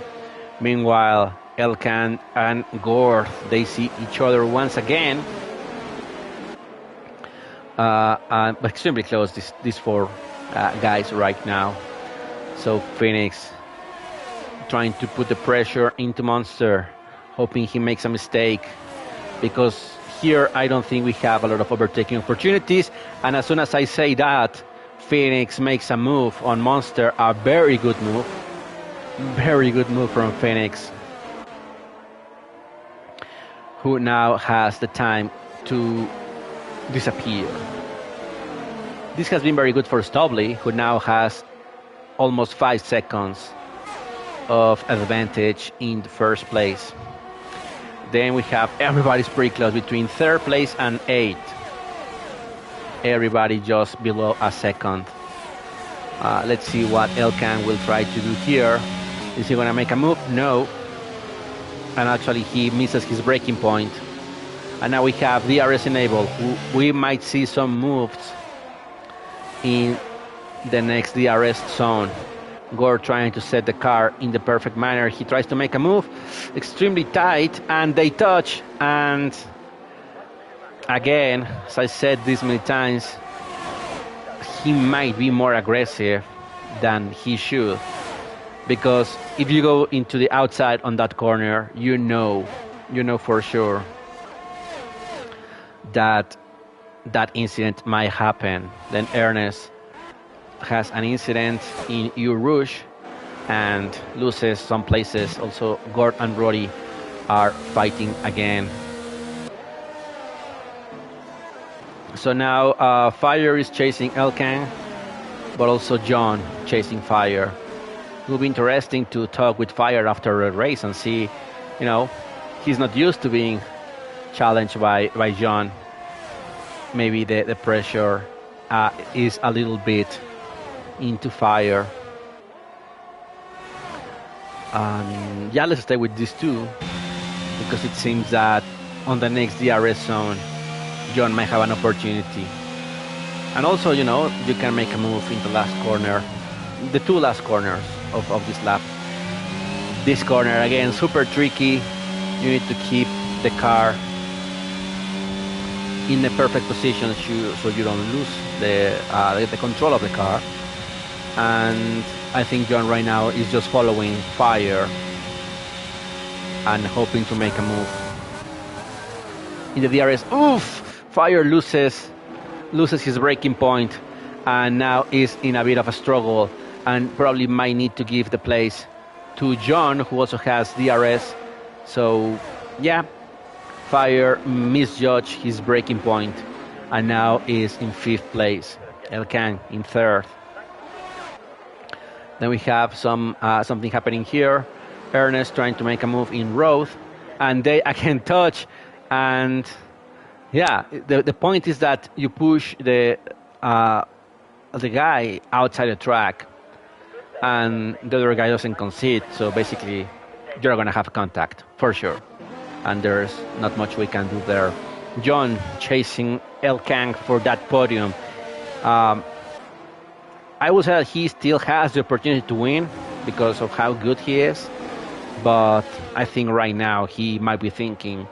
Meanwhile, Elkan and Gord, they see each other once again. Extremely close, these four guys right now. So Phoenix trying to put the pressure into Monster, hoping he makes a mistake, because here I don't think we have a lot of overtaking opportunities. And as soon as I say that, Phoenix makes a move on Monster, a very good move. Very good move from Phoenix, who now has the time to disappear. This has been very good for Stobli, who now has almost 5 seconds of advantage in the first place. Then we have everybody's pretty close between third place and 8th. Everybody just below a second. Let's see what Elkan will try to do here. Is he gonna make a move? No. And actually he misses his breaking point. And now we have DRS enabled. We might see some moves in the next DRS zone. Gord trying to set the car in the perfect manner. He tries to make a move, extremely tight, and they touch. And again, as I said this many times, he might be more aggressive than he should. Because if you go into the outside on that corner, you know for sure that incident might happen. Then Ernest has an incident in Eau Rouge and loses some places. Also, Gord and Roddy are fighting again. So now Fire is chasing Elkan, but also John chasing Fire. It will be interesting to talk with Fire after a race and see, he's not used to being challenged by John. Maybe the pressure is a little bit into fire. Yeah, let's stay with these two because it seems that on the next DRS zone, John might have an opportunity. And also, you can make a move in the last corner, the two last corners of this lap. This corner, again, super tricky. You need to keep the car in the perfect position so you don't lose the control of the car. And I think John right now is just following fire and hoping to make a move. In the DRS, oof! Fire loses his braking point and now is in a bit of a struggle and probably might need to give the place to John, who also has DRS. So, yeah, Fire misjudged his braking point and now is in 5th place. Elkan in 3rd. Then we have something happening here. Ernest trying to make a move in road, and they again touch. And yeah, the point is that you push the guy outside the track, and the other guy doesn't concede. So basically, you're gonna have contact for sure, and there's not much we can do there. John chasing Elkan for that podium. I would say that he still has the opportunity to win because of how good he is, but I think right now he might be thinking,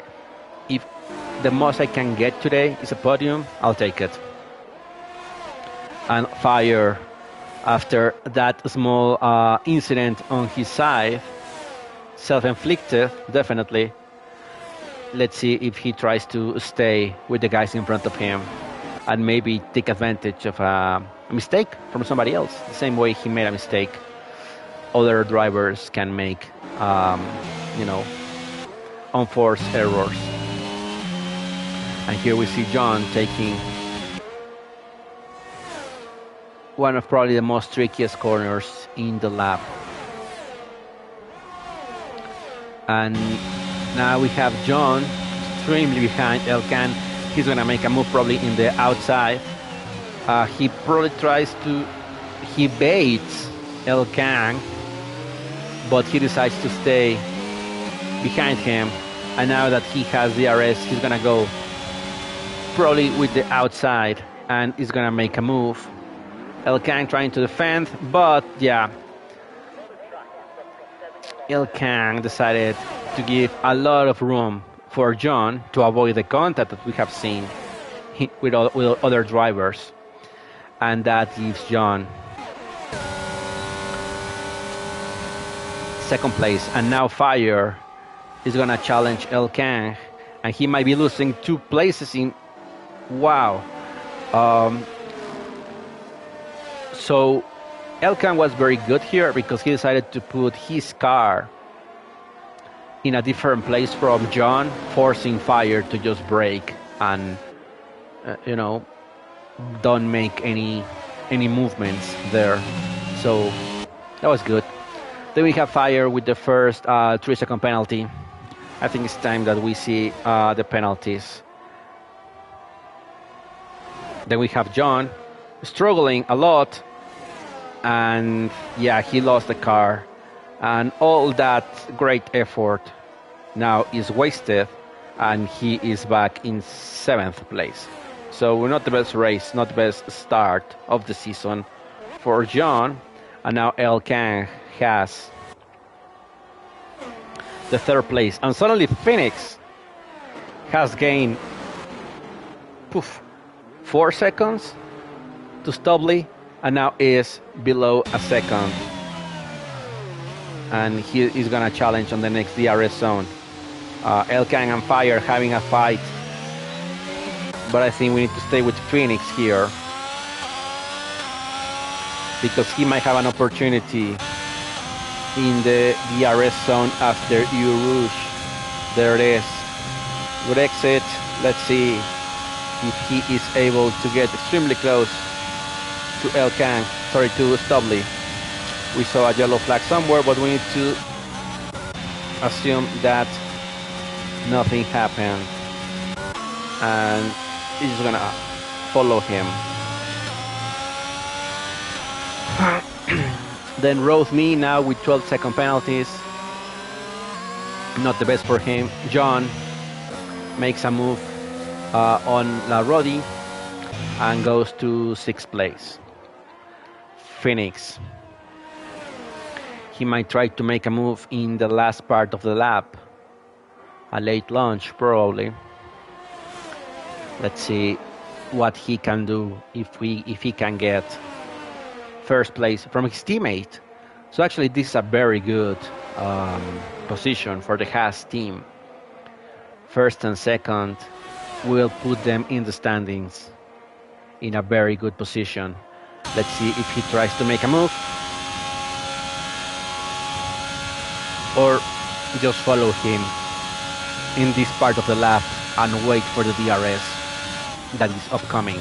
if the most I can get today is a podium, I'll take it. And Fire, after that small incident on his side, self-inflicted, definitely. Let's see if he tries to stay with the guys in front of him and maybe take advantage of a mistake from somebody else. The same way he made a mistake, other drivers can make, unforced errors. And here we see John taking one of probably the most trickiest corners in the lap. And now we have John extremely behind Elkan. He's going to make a move probably in the outside. He probably he baits Elkan, but he decides to stay behind him. And now that he has DRS, he's going to go probably with the outside and is going to make a move. Elkan trying to defend, but yeah, Elkan decided to give a lot of room for John to avoid the contact that we have seen with other drivers, and that gives John 2nd place. And now Fire is gonna challenge Elkan, and he might be losing 2 places in. Wow. So Elkan was very good here because he decided to put his car in a different place from John, forcing Fire to just brake and don't make any movements there. So that was good. Then we have Fire with the first 3-second penalty. I think it's time that we see the penalties. Then we have John struggling a lot, and yeah, he lost the car, and all that great effort now is wasted, and he is back in 7th place. So not the best race, not the best start of the season for John. And now Elkan has the 3rd place, and suddenly Phoenix has gained 4 seconds to Stubley, and now is below a second, and he is gonna challenge on the next DRS zone. Elkan and Fire having a fight, but I think we need to stay with Phoenix here because he might have an opportunity in the DRS zone after Eau Rouge. There it is. Good exit. Let's see if he is able to get extremely close to to Stubley. We saw a yellow flag somewhere, but we need to assume that nothing happened, and he's gonna follow him. Then Rose Me now with 12-second penalties. Not the best for him. John makes a move on La Rodi and goes to sixth place. Phoenix. He might try to make a move in the last part of the lap. A late launch, probably. Let's see what he can do if he can get first place from his teammate. So actually, this is a very good position for the Haas team. First and second will put them in the standings in a very good position. Let's see if he tries to make a move or just follow him in this part of the lap and wait for the DRS that is upcoming.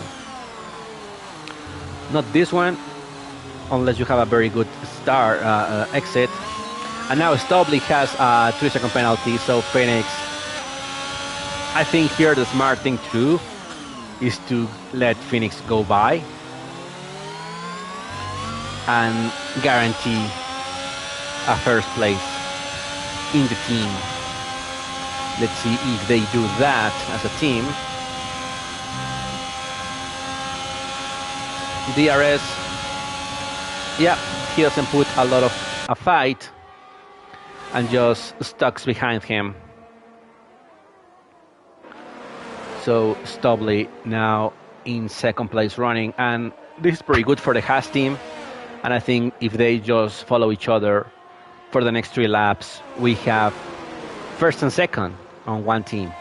Not this one, unless you have a very good exit. And now Stobly has a 3-second penalty, so Phoenix. I think here the smart thing to do is to let Phoenix go by and guarantee a first place in the team. Let's see if they do that as a team. DRS, yeah, he doesn't put a lot of a fight and just stucks behind him. So Stobly now in second place running, and this is pretty good for the Haas team. And I think if they just follow each other for the next 3 laps, we have first and second on one team.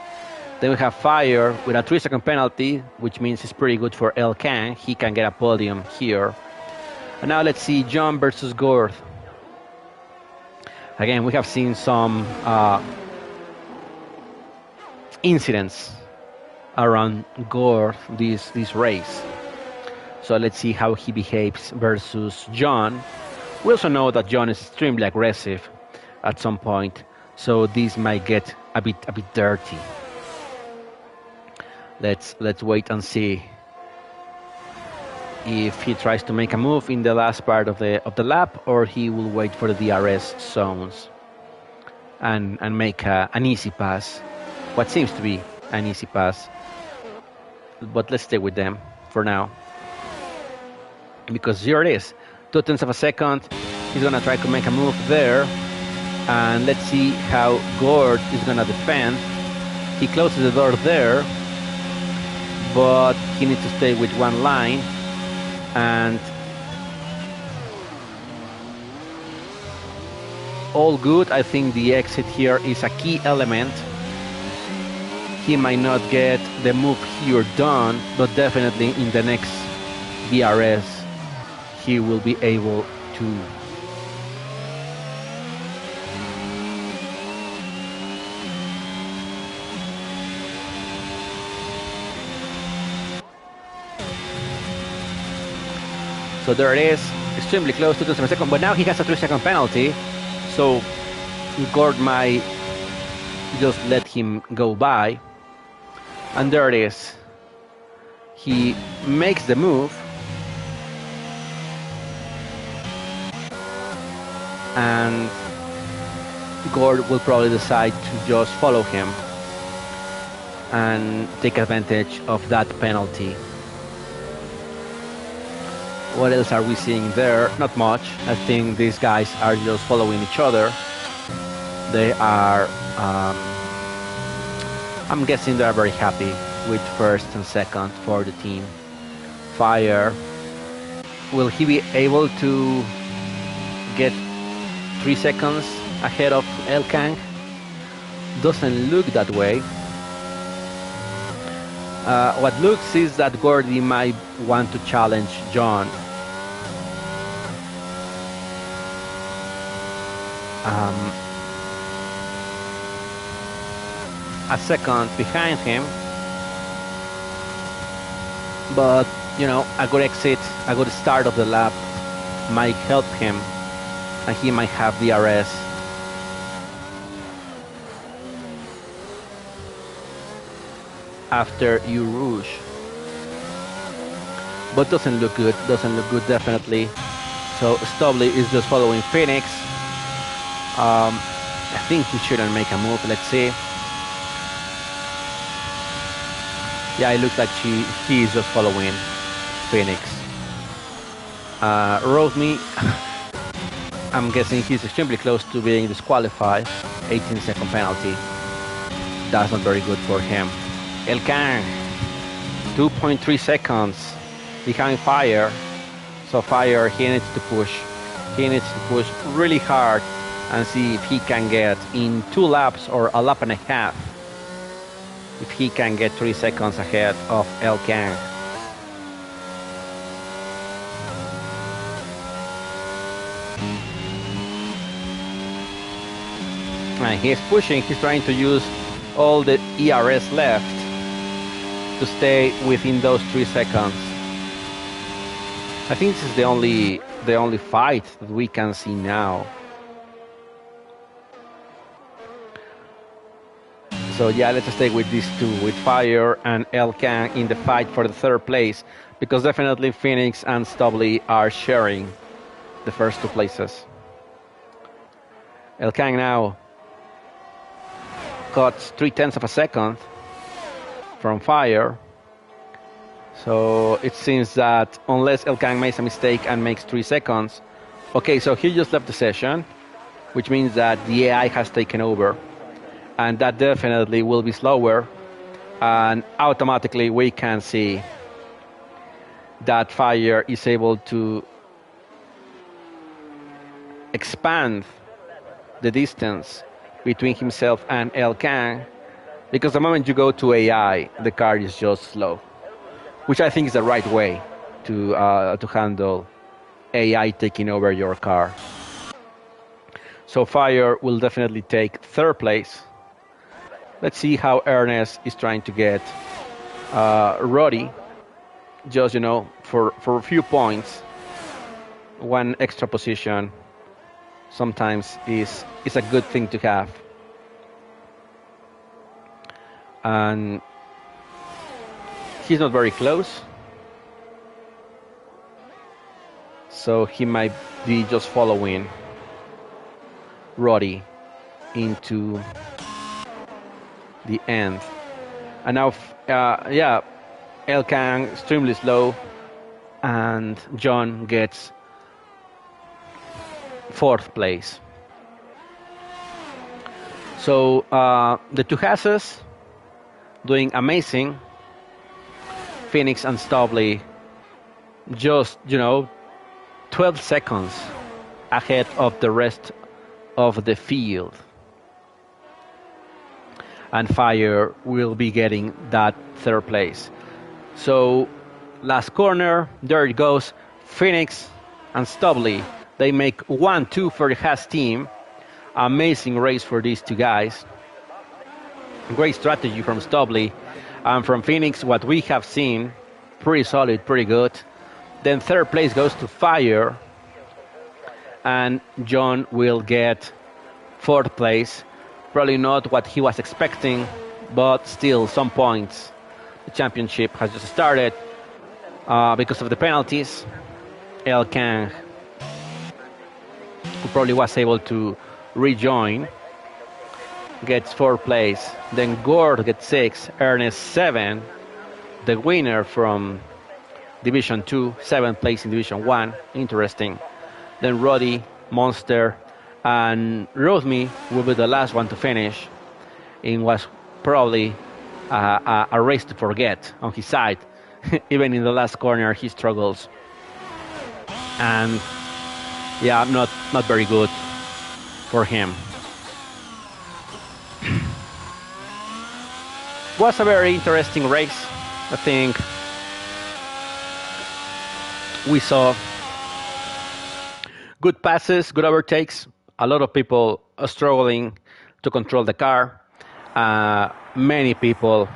Then we have Fire with a 3-second penalty, which means it's pretty good for El Kang. He can get a podium here. And now let's see John versus Gord. Again, we have seen some incidents around Gord this race. So let's see how he behaves versus John. We also know that John is extremely aggressive at some point, so this might get a bit dirty. Let's wait and see if he tries to make a move in the last part of the lap, or he will wait for the DRS zones and make an easy pass. What seems to be an easy pass, but let's stay with them for now, because here it is, 0.2 of a second. He's gonna try to make a move there, and let's see how Gord is gonna defend. He closes the door there, but he needs to stay with one line, and all good. I think the exit here is a key element. He might not get the move here done, but definitely in the next DRS he will be able to. So there it is, extremely close to 2 seconds, but now he has a 3-second penalty, so Gord might just let him go by. And there it is. He makes the move, and Gord will probably decide to just follow him and take advantage of that penalty. What else are we seeing there? Not much. I think these guys are just following each other. They are, I'm guessing they are very happy with first and second for the team. Fire, will he be able to get 3 seconds ahead of El Kang? Doesn't look that way. What looks is that Gordy might want to challenge John. A second behind him, but you know, a good exit, a good start of the lap might help him, and he might have DRS. After Eau Rouge, but doesn't look good. Definitely. So Stubley is just following Phoenix. I think he shouldn't make a move. Let's see. Yeah, it looks like he is just following Phoenix. Rodney, I'm guessing he's extremely close to being disqualified. 18-second penalty. That's not very good for him. Elkan, 2.3 seconds behind Fire. So Fire, he needs to push. He needs to push really hard and see if he can get in 2 laps or a lap and a half. If he can get 3 seconds ahead of Elkan. And he's pushing, he's trying to use all the ERS left to stay within those 3 seconds. I think this is the only fight that we can see now. So yeah, let's stay with these two, with Fire and Elkan in the fight for the 3rd place, because definitely Phoenix and Stubley are sharing the first 2 places. Elkan now got 0.3 of a second from Fire. So it seems that unless Elkan makes a mistake and makes 3 seconds, okay, so he just left the session, which means that the AI has taken over. And that definitely will be slower, and automatically we can see that Fire is able to expand the distance between himself and Elkan, because the moment you go to AI, the car is just slow, which I think is the right way to handle AI taking over your car. So Fire will definitely take 3rd place. Let's see how Ernest is trying to get Roddy, just, for a few points. 1 extra position sometimes is a good thing to have. And he's not very close. So he might be just following Roddy into the end. And now, Elkan extremely slow, and John gets 4th place. So the 2 Hasses doing amazing. Phoenix and Stubley just 12 seconds ahead of the rest of the field. And Fire will be getting that 3rd place. So last corner, there it goes. Phoenix and Stubley, they make 1-2 for the Haas team. Amazing race for these 2 guys. Great strategy from Stubley. And from Phoenix, what we have seen, pretty solid, pretty good. Then 3rd place goes to Fire, and John will get 4th place. Probably not what he was expecting, but still some points. The championship has just started because of the penalties. Elkan, who probably was able to rejoin, gets 4th place. Then Gord gets 6, Ernest 7. The winner from Division 2, 7th place in Division 1. Interesting. Then Roddy, Monster, and Rodney will be the last one to finish in what's probably a race to forget on his side. Even in the last corner, he struggles. And yeah, not very good for him. Was a very interesting race. I think we saw good passes, good overtakes. A lot of people are struggling to control the car. Many people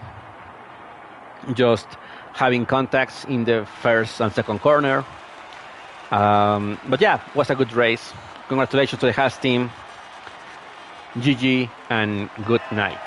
just having contacts in the 1st and 2nd corner. But yeah, it was a good race. Congratulations to the Haas team. GG and good night.